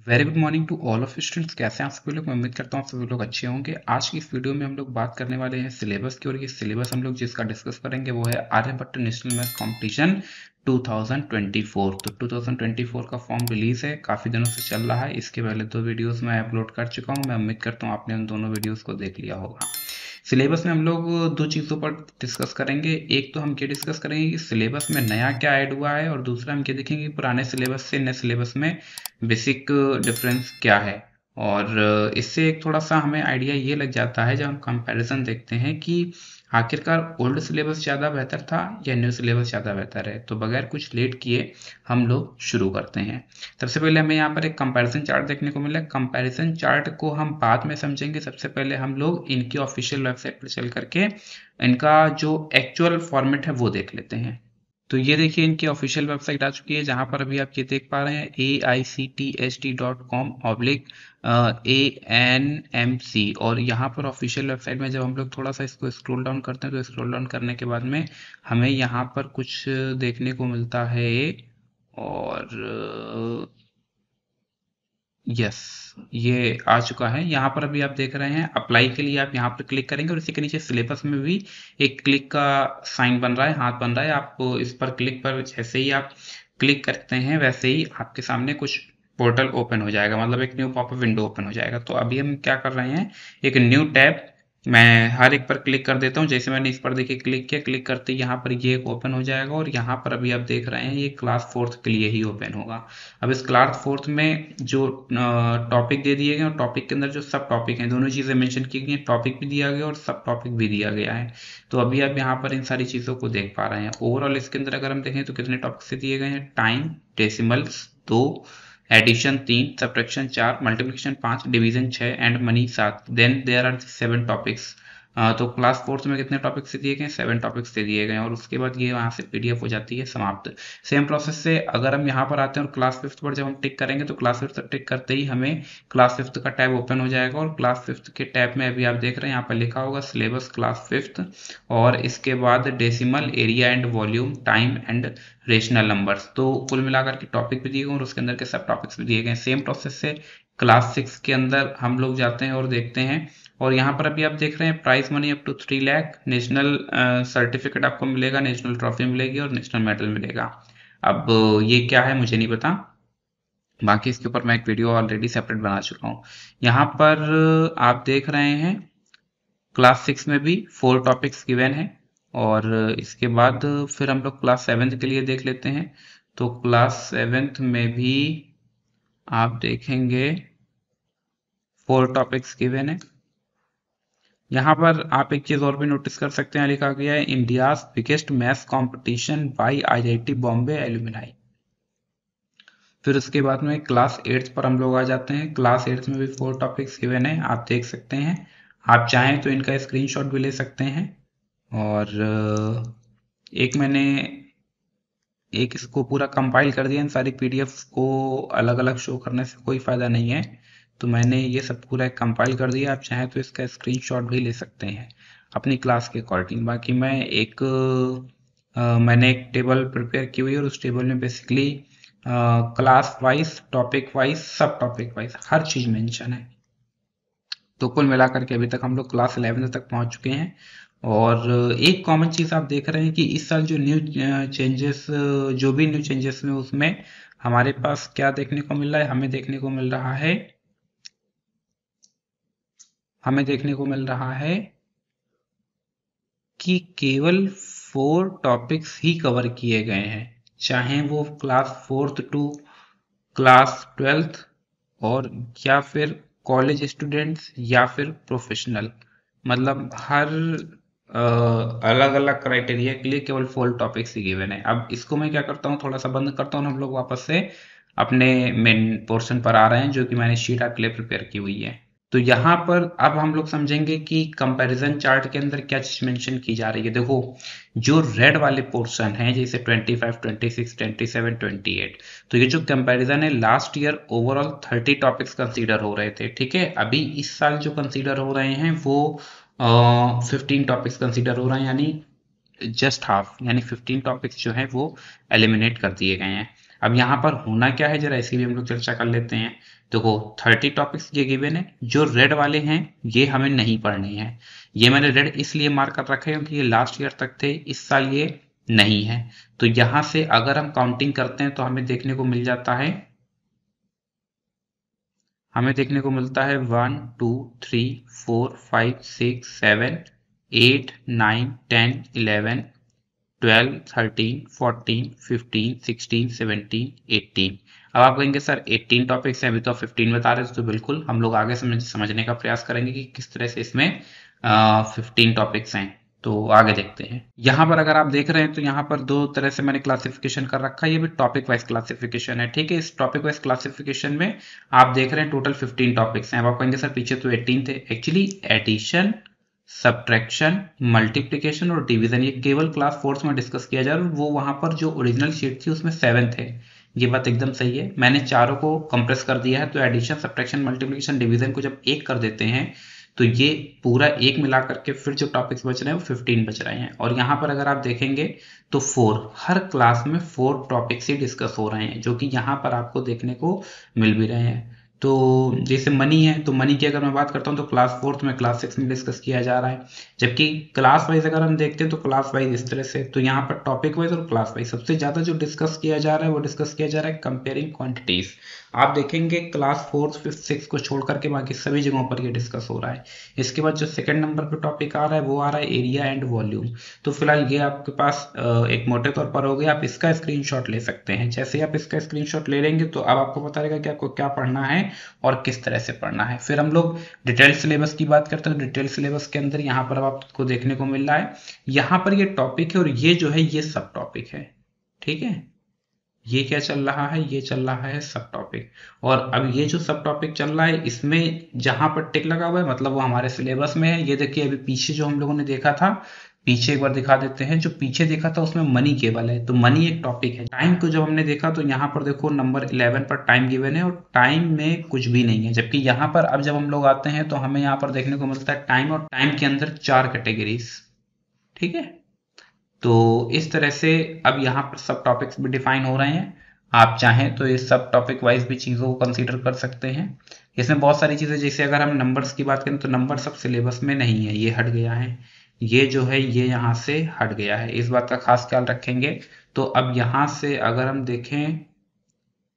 Very good morning to all of students. कैसे हैं आप सभी लोग? मैं उम्मीद करता हूँ सभी लोग अच्छे होंगे। आज की इस वीडियो में हम लोग बात करने वाले हैं सिलेबस की, और ये सिलेबस हम लोग जिसका डिस्कस करेंगे वो है आर्यभट्ट नेशनल मैथ कंपटीशन 2024। तो 2024 का फॉर्म रिलीज है, काफी दिनों से चल रहा है। इसके पहले 2 वीडियोस मैं अपलोड कर चुका हूँ। मैं उम्मीद करता हूँ आपने उन दोनों वीडियोस को देख लिया होगा। सिलेबस में हम लोग 2 चीज़ों पर डिस्कस करेंगे। एक तो हम ये डिस्कस करेंगे कि सिलेबस में नया क्या ऐड हुआ है, और दूसरा हम ये देखेंगे कि पुराने सिलेबस से नए सिलेबस में बेसिक डिफरेंस क्या है। और इससे एक थोड़ा सा हमें आइडिया ये लग जाता है जब हम कंपैरिजन देखते हैं कि आखिरकार ओल्ड सिलेबस ज़्यादा बेहतर था या न्यू सिलेबस ज़्यादा बेहतर है। तो बगैर कुछ लेट किए हम लोग शुरू करते हैं। सबसे पहले हमें यहाँ पर एक कंपैरिजन चार्ट देखने को मिला है। कंपैरिजन चार्ट को हम बाद में समझेंगे। सबसे पहले हम लोग इनकी ऑफिशियल वेबसाइट पर चल करके इनका जो एक्चुअल फॉर्मेट है वो देख लेते हैं। तो ये देखिए इनकी ऑफिशियल वेबसाइट आ चुकी है, जहां पर अभी आप ये देख पा रहे हैं aictst.com/ANMC। और यहाँ पर ऑफिशियल वेबसाइट में जब हम लोग थोड़ा सा इसको स्क्रॉल डाउन करते हैं तो स्क्रॉल डाउन करने के बाद में हमें यहाँ पर कुछ देखने को मिलता है। और यस, ये आ चुका है। यहाँ पर अभी आप देख रहे हैं अप्लाई के लिए आप यहाँ पर क्लिक करेंगे, और इसी के नीचे सिलेबस में भी एक क्लिक का साइन बन रहा है, हाथ बन रहा है। आप इस पर क्लिक पर जैसे ही आप क्लिक करते हैं वैसे ही आपके सामने कुछ पोर्टल ओपन हो जाएगा, मतलब एक न्यू पॉपअप विंडो ओपन हो जाएगा। तो अभी हम क्या कर रहे हैं, एक न्यू टैब, मैं हर एक पर क्लिक कर देता हूँ। जैसे मैंने इस पर देखिए क्लिक किया, क्लिक करते ही यहाँ पर ये एक ओपन हो जाएगा, और यहाँ पर अभी आप देख रहे हैं ये क्लास 4th के लिए ही ओपन होगा। अब इस क्लास 4th में जो टॉपिक दे दिए गए और टॉपिक के अंदर जो सब टॉपिक हैं, दोनों चीज़ें मेंशन की गई हैं। टॉपिक भी दिया गया और सब टॉपिक भी दिया गया है। तो अभी आप यहाँ पर इन सारी चीज़ों को देख पा रहे हैं। ओवरऑल इसके अंदर अगर हम देखें तो कितने टॉपिक से दिए गए हैं, time, decimals 2, addition 3, subtraction 4, multiplication 5, division 6 and money 7। Then there are 7 topics. तो क्लास 4th में कितने टॉपिक्स से दिए गए हैं, 7 टॉपिक्स से दिए गए हैं। और उसके बाद ये वहाँ से पीडीएफ हो जाती है समाप्त। सेम प्रोसेस से अगर हम यहाँ पर आते हैं और क्लास 5th पर जब हम टिक करेंगे तो क्लास 5th टिक करते ही हमें क्लास 5th का टैब ओपन हो जाएगा। और क्लास 5th के टैब में अभी आप देख रहे हैं यहाँ पर लिखा होगा सिलेबस क्लास 5th, और इसके बाद decimal, area and volume, time and rational numbers. तो कुल मिलाकर के टॉपिक भी दिए गए और उसके अंदर के सब टॉपिक्स भी दिए गए। सेम प्रोसेस से क्लास 6 के अंदर हम लोग जाते हैं और देखते हैं। और यहाँ पर अभी आप देख रहे हैं prize money up to 3 lakh, national certificate आपको मिलेगा, नेशनल ट्रॉफी मिलेगी और नेशनल मेडल मिलेगा। अब ये क्या है मुझे नहीं पता, बाकी इसके ऊपर मैं एक वीडियो ऑलरेडी सेपरेट बना चुका हूँ। यहाँ पर आप देख रहे हैं क्लास 6 में भी 4 टॉपिक्स गिवन है। और इसके बाद फिर हम लोग क्लास 7th के लिए देख लेते हैं। तो क्लास 7th में भी आप देखेंगे 4 टॉपिक्स गिवन है। यहाँ पर आप एक चीज और भी नोटिस कर सकते हैं, लिखा गया है India's biggest maths competition bye IIT Bombay alumni. फिर उसके बाद में क्लास 8th पर हम लोग आ जाते हैं। क्लास 8th में भी 4 टॉपिक्स गिवन है, आप देख सकते हैं। आप चाहें तो इनका स्क्रीनशॉट भी ले सकते हैं। और एक मैंने एक इसको पूरा कंपाइल कर दिया। इन सारी पीडीएफ को अलग अलग शो करने से कोई फायदा नहीं है, तो मैंने ये सब पूरा कंपाइल कर दिया। आप चाहें तो इसका स्क्रीनशॉट भी ले सकते हैं अपनी क्लास के अकॉर्डिंग। बाकी मैंने एक टेबल प्रिपेयर की हुई है, और उस टेबल में basically class wise, topic wise, सब टॉपिक वाइज हर चीज मेंशन है। तो कुल मिलाकर के अभी तक हम लोग क्लास 11 तक पहुंच चुके हैं। और एक कॉमन चीज आप देख रहे हैं कि इस साल जो न्यू चेंजेस, जो भी न्यू चेंजेस में उसमें हमारे पास क्या देखने को मिल रहा है, हमें देखने को मिल रहा है कि केवल 4 टॉपिक्स ही कवर किए गए हैं, चाहे वो class 4th to class 12th, और या फिर कॉलेज स्टूडेंट्स या फिर प्रोफेशनल। मतलब हर अलग अलग क्राइटेरिया के लिए केवल 4 टॉपिक्स ही गिवन है। अब इसको मैं क्या करता हूँ, थोड़ा सा बंद करता हूँ, हम लोग वापस से अपने मेन पोर्शन पर आ रहे हैं, जो कि मैंने शीट आपके लिए प्रिपेयर की हुई है। तो यहाँ पर अब हम लोग समझेंगे कि कंपैरिजन चार्ट के अंदर क्या चीज मेंशन की जा रही है। देखो, जो रेड वाले पोर्शन है जैसे 25, 26, 27, 28, तो ये जो कंपैरिजन है, last year overall 30 topics consider हो रहे थे, ठीक है। अभी इस साल जो कंसीडर हो रहे हैं वो 15 टॉपिक्स कंसीडर हो रहे हैं, यानी जस्ट हाफ, यानी 15 टॉपिक्स जो है वो एलिमिनेट कर दिए गए हैं। अब यहाँ पर होना क्या है जरा इसकी भी हम लोग चर्चा कर लेते हैं। देखो 30 टॉपिक्स ये गिवन है, जो रेड वाले हैं ये हमें नहीं पढ़ने हैं। ये मैंने रेड इसलिए मार्क कर रखा है क्योंकि ये लास्ट ईयर तक थे, इस साल ये नहीं है। तो यहां से अगर हम काउंटिंग करते हैं तो हमें देखने को मिल जाता है, हमें देखने को मिलता है 1 2 3 4 5 6 7 8 9 10 11 12 13 14 15 16 17 18। अब आप कहेंगे सर 18 टॉपिक्स हैं, अभी तो 15 बता रहे थे। तो बिल्कुल हम लोग आगे समझने का प्रयास करेंगे कि किस तरह से इसमें 15 टॉपिक्स हैं। तो आगे देखते हैं। यहाँ पर अगर आप देख रहे हैं तो यहाँ पर दो तरह से मैंने क्लासिफिकेशन कर रखा है। ये भी टॉपिक वाइज क्लासिफिकेशन है, ठीक है। इस टॉपिक वाइज क्लासिफिकेशन में आप देख रहे हैं टोटल 15 टॉपिक्स हैं। अब आप कहेंगे सर पीछे तो 18 थे। एक्चुअली एडिशन, सब्ट्रैक्शन, मल्टीप्लिकेशन और डिवीजन ये केवल क्लास 4 में डिस्कस किया जा रहा है। वो वहां पर जो ओरिजिनल शीट थी उसमें 7 थे। ये बात एकदम सही है, मैंने चारों को कंप्रेस कर दिया है। तो एडिशन, सब्ट्रैक्शन, मल्टीप्लिकेशन, डिवीजन को जब एक कर देते हैं तो ये पूरा एक मिला करके फिर जो टॉपिक्स बच रहे हैं वो 15 बच रहे हैं। और यहाँ पर अगर आप देखेंगे तो 4, हर क्लास में 4 टॉपिक्स ही डिस्कस हो रहे हैं, जो कि यहाँ पर आपको देखने को मिल भी रहे हैं। तो जैसे मनी है, तो मनी की अगर मैं बात करता हूँ तो क्लास 4 में, क्लास 6 में डिस्कस किया जा रहा है। जबकि क्लास वाइज अगर हम देखते हैं तो क्लास वाइज इस तरह से, तो यहाँ पर टॉपिक वाइज और क्लास वाइज सबसे ज्यादा जो डिस्कस किया जा रहा है वो डिस्कस किया जा रहा है कंपेयरिंग क्वांटिटीज। आप देखेंगे क्लास 4, 5, 6 को छोड़ करके बाकी सभी जगहों पर ये डिस्कस हो रहा है। इसके बाद जो सेकंड नंबर पे टॉपिक आ रहा है वो आ रहा है एरिया एंड वॉल्यूम। तो फिलहाल ये आपके पास एक मोटे तौर पर हो गया। आप इसका स्क्रीनशॉट ले सकते हैं। जैसे ही आप इसका स्क्रीनशॉट ले लेंगे तो अब आपको पता रहेगा कि आपको क्या पढ़ना है और किस तरह से पढ़ना है। फिर हम लोग डिटेल सिलेबस की बात करते हैं। डिटेल सिलेबस के अंदर यहाँ पर आपको देखने को मिल रहा है, यहाँ पर ये टॉपिक है और ये जो है ये सब टॉपिक है, ठीक है। ये क्या चल रहा है, ये चल रहा है सब टॉपिक। और अब ये जो सब टॉपिक चल रहा है इसमें जहां पर टिक लगा हुआ है मतलब वो हमारे सिलेबस में है। ये देखिए अभी पीछे जो हम लोगों ने देखा था, पीछे एक बार दिखा देते हैं। जो पीछे देखा था उसमें मनी केवल है, तो मनी एक टॉपिक है। टाइम को जब हमने देखा तो यहाँ पर देखो नंबर 11 पर टाइम गिवन है और टाइम में कुछ भी नहीं है। जबकि यहाँ पर अब जब हम लोग आते हैं तो हमें यहाँ पर देखने को मिलता है टाइम, और टाइम के अंदर 4 कैटेगरीज, ठीक है। तो इस तरह से अब यहाँ पर सब टॉपिक्स भी डिफाइन हो रहे हैं। आप चाहें तो इस सब टॉपिक वाइज भी चीज़ों को कंसीडर कर सकते हैं। इसमें बहुत सारी चीज़ें, जैसे अगर हम नंबर्स की बात करें तो नंबर सब सिलेबस में नहीं है, ये हट गया है। ये जो है ये यहाँ से हट गया है, इस बात का खास ख्याल रखेंगे। तो अब यहाँ से अगर हम देखें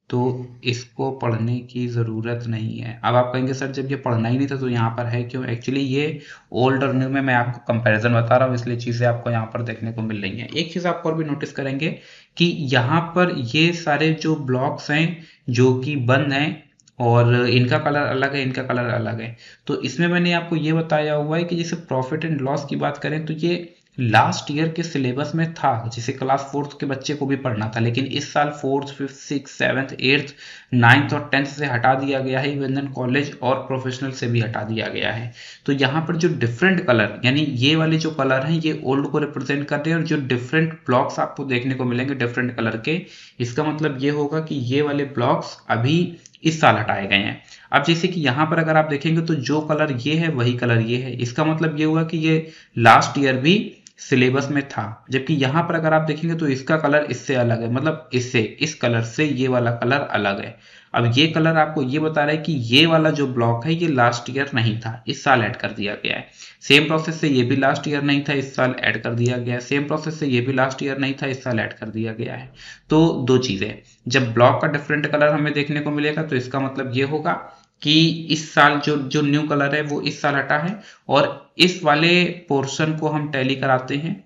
तो इसको पढ़ने की ज़रूरत नहीं है। अब आप कहेंगे सर जब ये पढ़ना ही नहीं था तो यहाँ पर है क्यों? एक्चुअली ये ओल्ड और न्यू में मैं आपको कंपैरिजन बता रहा हूँ, इसलिए चीज़ें आपको यहाँ पर देखने को मिल रही हैं। एक चीज़ आप और भी नोटिस करेंगे कि यहाँ पर ये सारे जो ब्लॉक्स हैं जो कि बंद हैं और इनका कलर अलग है, इनका कलर अलग है। तो इसमें मैंने आपको ये बताया हुआ है कि जैसे प्रॉफिट एंड लॉस की बात करें तो ये लास्ट ईयर के सिलेबस में था, जिसे क्लास 4 के बच्चे को भी पढ़ना था। लेकिन इस साल 4th, 5th, 6th, 7th, 8th, 9th और 10th से हटा दिया गया है। इवन कॉलेज और प्रोफेशनल से भी हटा दिया गया है। तो यहाँ पर जो डिफरेंट कलर, यानी ये वाले जो कलर हैं ये ओल्ड को रिप्रेजेंट कर रहे हैं, और जो डिफरेंट ब्लॉक्स आपको देखने को मिलेंगे डिफरेंट कलर के, इसका मतलब ये होगा कि ये वाले ब्लॉक्स अभी इस साल हटाए गए हैं। अब जैसे कि यहाँ पर अगर आप देखेंगे तो जो कलर ये है वही कलर ये है, इसका मतलब ये हुआ कि ये लास्ट ईयर भी सिलेबस में था। जबकि यहाँ पर अगर आप देखेंगे तो इसका कलर इससे अलग है, मतलब इससे, इस कलर से ये वाला कलर अलग है। अब ये कलर आपको ये बता रहा है कि ये वाला जो ब्लॉक है ये लास्ट ईयर नहीं था, इस साल ऐड कर दिया गया है। सेम प्रोसेस से ये भी लास्ट ईयर नहीं था, इस साल ऐड कर दिया गया है। सेम प्रोसेस से ये भी लास्ट ईयर नहीं था, इस साल ऐड कर दिया गया है। तो दो चीजें, जब ब्लॉक का डिफरेंट कलर हमें देखने को मिलेगा तो इसका मतलब ये होगा कि इस साल जो न्यू कलर है वो इस साल हटा है। और इस वाले पोर्शन को हम टैली कराते हैं,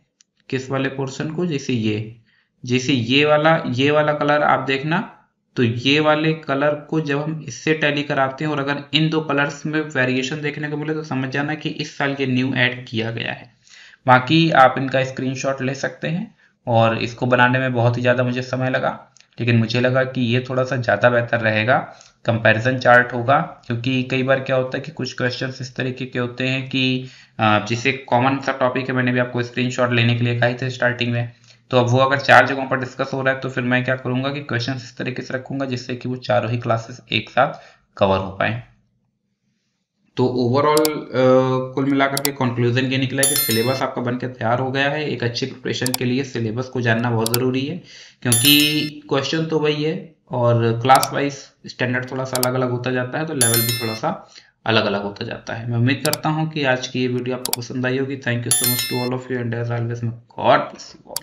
किस वाले पोर्शन को, जैसे ये वाला कलर आप देखना, तो ये वाले कलर को जब हम इससे टैली कराते हैं और अगर इन दो कलर्स में वेरिएशन देखने को मिले तो समझ जाना कि इस साल ये न्यू ऐड किया गया है। बाकी आप इनका स्क्रीनशॉट ले सकते हैं। और इसको बनाने में बहुत ही ज़्यादा मुझे समय लगा, लेकिन मुझे लगा कि ये थोड़ा सा ज़्यादा बेहतर रहेगा, कंपैरिजन चार्ट होगा। क्योंकि कई बार क्या होता है कि कुछ क्वेश्चंस इस तरीके के होते हैं कि जैसे कॉमन सा टॉपिक है, मैंने भी आपको स्क्रीनशॉट लेने के लिए कहा था स्टार्टिंग में, तो अब वो अगर 4 जगहों पर डिस्कस हो रहा है तो फिर मैं क्या करूंगा कि क्वेश्चन इस तरीके से रखूंगा जिससे कि वो चारों ही क्लासेस एक साथ कवर हो पाए। तो ओवरऑल कुल मिलाकर के कंक्लूजन ये निकला है कि सिलेबस आपका बनकर तैयार हो गया है। एक अच्छी प्रिपरेशन के लिए सिलेबस को जानना बहुत ज़रूरी है, क्योंकि क्वेश्चन तो वही है और क्लास वाइज स्टैंडर्ड थोड़ा सा अलग अलग होता जाता है, तो लेवल भी थोड़ा सा अलग अलग होता जाता है। मैं उम्मीद करता हूँ कि आज की ये वीडियो आपको पसंद आई होगी। Thank you so much to all of you and as always God bless you.